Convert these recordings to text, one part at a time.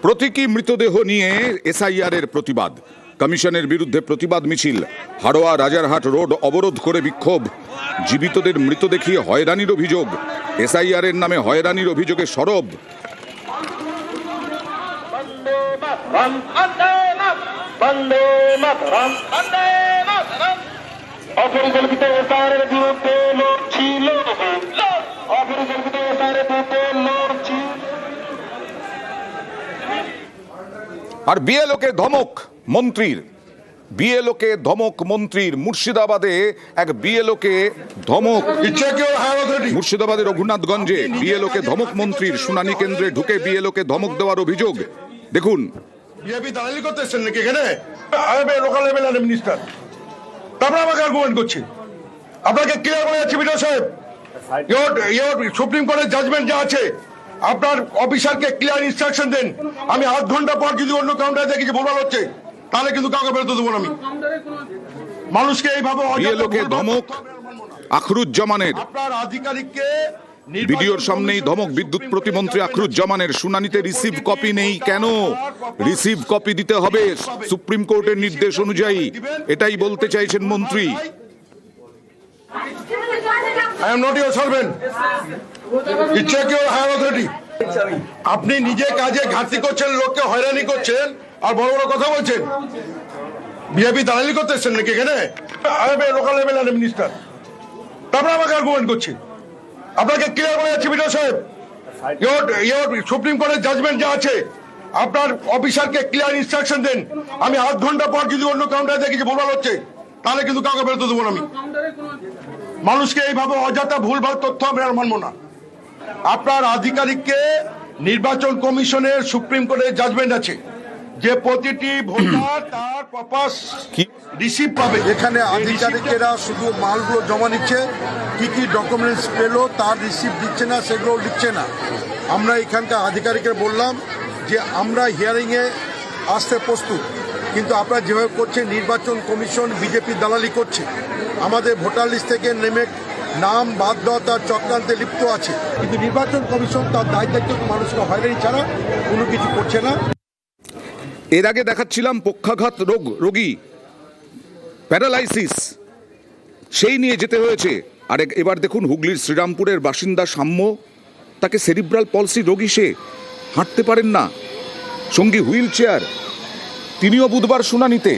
প্রতীকী মৃতদেহ নিয়ে এসআইআর এর প্রতিবাদ, কমিশনের বিরুদ্ধে প্রতিবাদ মিছিল, হাড়োয়া রাজারহাট রোড অবরোধ করে বিক্ষোভ। জীবিতদের মৃত দেখিয়ে হয়রানির অভিযোগ, এসআইআর এর নামে হয়রানির অভিযোগে সরব। অপরিকল্পিত এসআইআরের বিরুদ্ধে লড়ছিল, অপরিকল্পিত এসআইআরের বিরুদ্ধে লড়ছিল। আর বিএলওকে ধমক মন্ত্রীর, বিএলওকে ধমক মন্ত্রীর। মুর্শিদাবাদে এক বিএলওকে ধমক, মুর্শিদাবাদের রঘুনাথগঞ্জে বিএলওকে ধমক মন্ত্রীর। শুনানি কেন্দ্রে ঢুকে বিএলওকে ধমক দেওয়ার অভিযোগ। দেখুন, বিজেপি দালালি করতেছেন নাকি এখানে? আমি লোকাল লেভেল মিনিস্টার, তারপরে আমাকে আর্গুমেন্ট করছি। আপনাকে ক্লিয়ার করে যাচ্ছি বিডিও সাহেব, সুপ্রিম কোর্টের জাজমেন্ট যা আছে, আপনার অফিসারকে ক্লিয়ার ইনস্ট্রাকশন দেন। আমি আধ ঘন্টা পর যদি অন্য কাউন্টারে দেখি যে ভুলভাল হচ্ছে, তাহলে কিন্তু কাউকে বেরোতে দেবো না। আমি মানুষকে এইভাবে বিএলওকে ধমক আখরুজ্জামানের। আপনার আধিকারিককে ভিডিওর সামনেই ধমক বিদ্যুৎ প্রতিমন্ত্রী আখরুজ্জামানের। শুনানিতে রিসিভ কপি নেই কেন? রিসিভ কপি দিতে হবে সুপ্রিম কোর্টের নির্দেশ অনুযায়ী, এটাই বলতে চাইছেন মন্ত্রী। I am not your servant. You check your higher authority. আপনি নিজে কাজে ঘাটতি করছেন, লোককে হয়রানি করছেন, আর বড় বড় কথা বলছেন। বিজেপি দালালি করতেছেন নাকি এখানে? আমি লোকাল লেভেল মিনিস্টার, তারপরে আমাকে আর্গুমেন্ট করছি। আপনাকে ক্লিয়ার করে যাচ্ছি বিডিও সাহেব, সুপ্রিম কোর্টের জাজমেন্ট যা আছে, আপনার অফিসারকে ক্লিয়ার ইনস্ট্রাকশন দেন। আমি আধ ঘন্টা পর যদি অন্য কাউন্টারে দেখি যে ভুলভাল হচ্ছে, তাহলে কিন্তু কাউকে বেরোতে দেবো না। আমি মানুষকে এইভাবে অযথা ভুলভাল তথ্য আমি আর মানবো না। আপনার আধিকারিককে নির্বাচন কমিশনের সুপ্রিম কোর্টের জাজমেন্ট আছে যে প্রতিটি ভোটার তার পারপাস রিসিভ পাবে। এখানে আধিকারিকেরা শুধু মালগুলো জমা নিচ্ছে, কি কি ডকুমেন্টস পেলো তার রিসিভ দিচ্ছে না, সেগুলো লিখছে না। আমরা এখানকার আধিকারিকের বললাম যে আমরা হিয়ারিংয়ে আসতে প্রস্তুত, কিন্তু আপনারা যেভাবে করছেন, নির্বাচন কমিশন বিজেপি দালালি করছে, আমাদের ভোটার লিস্ট থেকে নেমে নাম বাদ দেওয়া তার চক্রান্তে লিপ্ত আছে। কিন্তু নির্বাচন কমিশন তার দায়িত্ব মানুষকে হয়রানি ছাড়া কোনো কিছু করছে না। এর আগে দেখাচ্ছিলাম পক্ষাঘাত রোগী, প্যারালাইসিস, সেই নিয়ে যেতে হয়েছে। আর এবার দেখুন হুগলির শ্রীরামপুরের বাসিন্দা সাম্য, তাকে সেরিব্রাল পলসি রোগী, সে হাঁটতে পারেন না, সঙ্গী হুইল চেয়ার। তিনিও বুধবার শুনানিতে।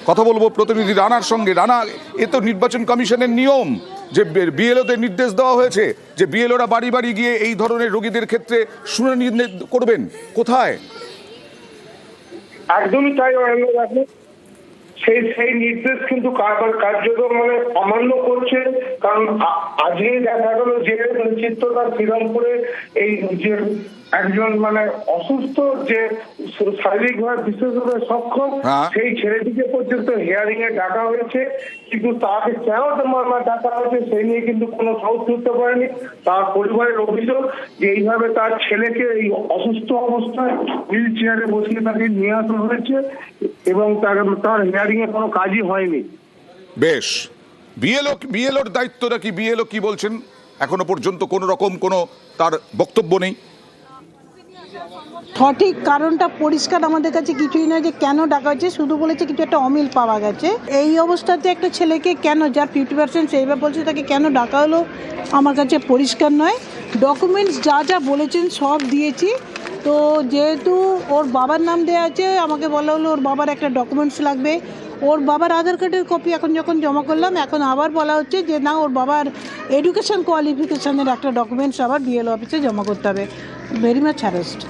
কথা বলবো প্রতিনিধি রানার সঙ্গে। রানা, এ তো নির্বাচন কমিশনের নিয়ম যে বিএলওদের নির্দেশ দেওয়া হয়েছে যে বিএলওরা বাড়ি বাড়ি গিয়ে এই ধরনের রোগীদের ক্ষেত্রে শুনানি করবেন। কোথায়? একদমই তাই। সেই নির্দেশ কিন্তু কার্যত অমান্য করছে। কারণ আজকে দেখা গেল যে চিত্রটা শ্রীরামপুরে এই যে একজন অসুস্থ, যে শারীরিকভাবে বিশেষভাবে সক্ষম, সেই ছেলেটিকে পর্যন্ত হিয়ারিং এ ডাকা হয়েছে, কিন্তু তাকে কেন ডাকা হয়েছে সেই নিয়ে কিন্তু কোনো সাউথ করতে পারেনি। তার পরিবারের অভিযোগ যে এইভাবে তার ছেলেকে এই অসুস্থ অবস্থায় হুইল চেয়ারে বসিয়ে তাকে নিয়ে আসা হয়েছে এবং তার হিয়ারিং এ কোনো কাজই হয়নি। বেশ, বিএলওর দায়িত্বটা কি? বিএলও কি বলছেন? এখনো পর্যন্ত কোনো রকম কোনো তার বক্তব্য নেই। সঠিক কারণটা পরিষ্কার আমাদের কাছে কিছুই নয় যে কেন ডাকা হয়েছে, শুধু বলেছে কিছু একটা অমিল পাওয়া গেছে। এই অবস্থাতে একটা ছেলেকে কেন, যার 50% সেইভাবে বলছে, তাকে কেন ডাকা হলো আমার কাছে পরিষ্কার নয়। ডকুমেন্টস যা যা বলেছেন সব দিয়েছি। তো যেহেতু ওর বাবার নাম দেওয়া আছে, আমাকে বলা হলো ওর বাবার একটা ডকুমেন্টস লাগবে। ওর বাবার আধার কার্ডের কপি এখন যখন জমা করলাম, এখন আবার বলা হচ্ছে যে না, ওর বাবার এডুকেশন কোয়ালিফিকেশনের একটা ডকুমেন্টস আবার বিএলও অফিসে জমা করতে হবে। Very much harassed.